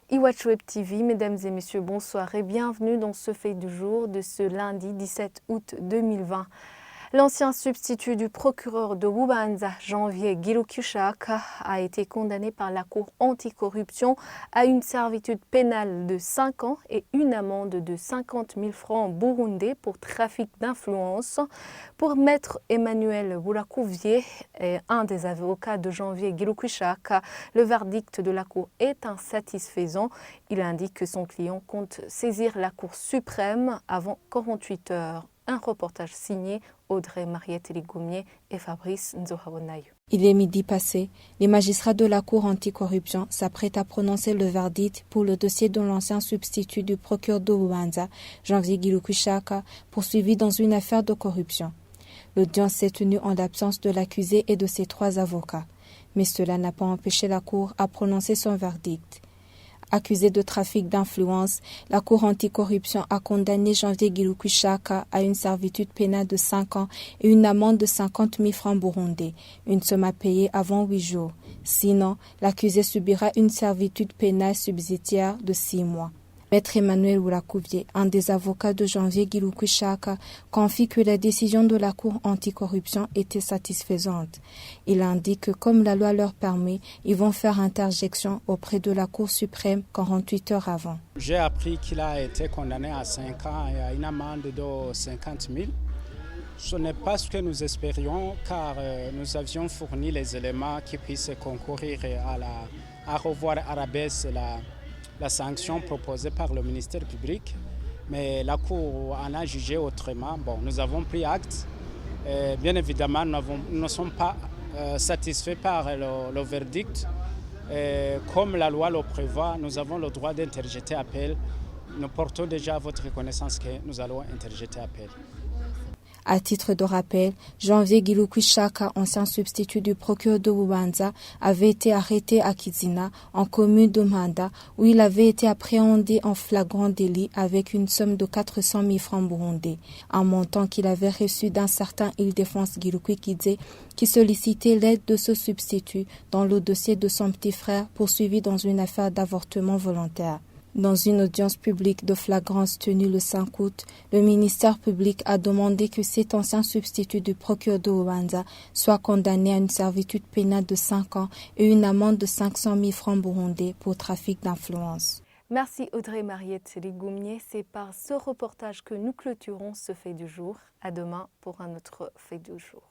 Iwatch Web TV, mesdames et messieurs, bonsoir et bienvenue dans ce fait du jour de ce lundi 17 août 2020. L'ancien substitut du procureur de Bubanza, Janvier Gilukushak, a été condamné par la Cour anticorruption à une servitude pénale de 5 ans et une amende de 50 000 francs burundais pour trafic d'influence. Pour maître Emmanuel Boulakouvier, un des avocats de Janvier Gilukushak, le verdict de la Cour est insatisfaisant. Il indique que son client compte saisir la Cour suprême avant 48 heures. Un reportage signé Audrey Mariette-Ligoumier et Fabrice Nzohabonayo. Il est midi passé. Les magistrats de la Cour anticorruption s'apprêtent à prononcer le verdict pour le dossier de l'ancien substitut du procureur de Bubanza, Janvier Gilukushak, poursuivi dans une affaire de corruption. L'audience s'est tenue en l'absence de l'accusé et de ses 3 avocats. Mais cela n'a pas empêché la Cour à prononcer son verdict. Accusé de trafic d'influence, la Cour anticorruption a condamné Janvier Gilukushak à une servitude pénale de 5 ans et une amende de 50 000 francs burundais, une somme à payer avant 8 jours. Sinon, l'accusé subira une servitude pénale subsidiaire de 6 mois. Maître Emmanuel Boulakouvier, un des avocats de Janvier Gilukushak, confie que la décision de la Cour anticorruption était satisfaisante. Il indique que comme la loi leur permet, ils vont faire interjection auprès de la Cour suprême 48 heures avant. J'ai appris qu'il a été condamné à 5 ans et à une amende de 50 000. Ce n'est pas ce que nous espérions car nous avions fourni les éléments qui puissent concourir à revoir à la baisse la sanction proposée par le ministère public, mais la Cour en a jugé autrement. Bon, nous avons pris acte. Bien évidemment, nous ne sommes pas satisfaits par le verdict. Comme la loi le prévoit, nous avons le droit d'interjeter appel. Nous portons déjà à votre connaissance que nous allons interjeter appel. À titre de rappel, Janvier Gilukushak, ancien substitut du procureur de Bubanza, avait été arrêté à Kizina, en commune de Manda, où il avait été appréhendé en flagrant délit avec une somme de 400 000 francs burundais, un montant qu'il avait reçu d'un certain Ildefonse Gilukwikidze, qui sollicitait l'aide de ce substitut dans le dossier de son petit frère poursuivi dans une affaire d'avortement volontaire. Dans une audience publique de flagrance tenue le 5 août, le ministère public a demandé que cet ancien substitut du procureur de Bubanza soit condamné à une servitude pénale de 5 ans et une amende de 500 000 francs burundais pour trafic d'influence. Merci Audrey Mariette-Ligoumier. C'est par ce reportage que nous clôturons ce fait du jour. À demain pour un autre fait du jour.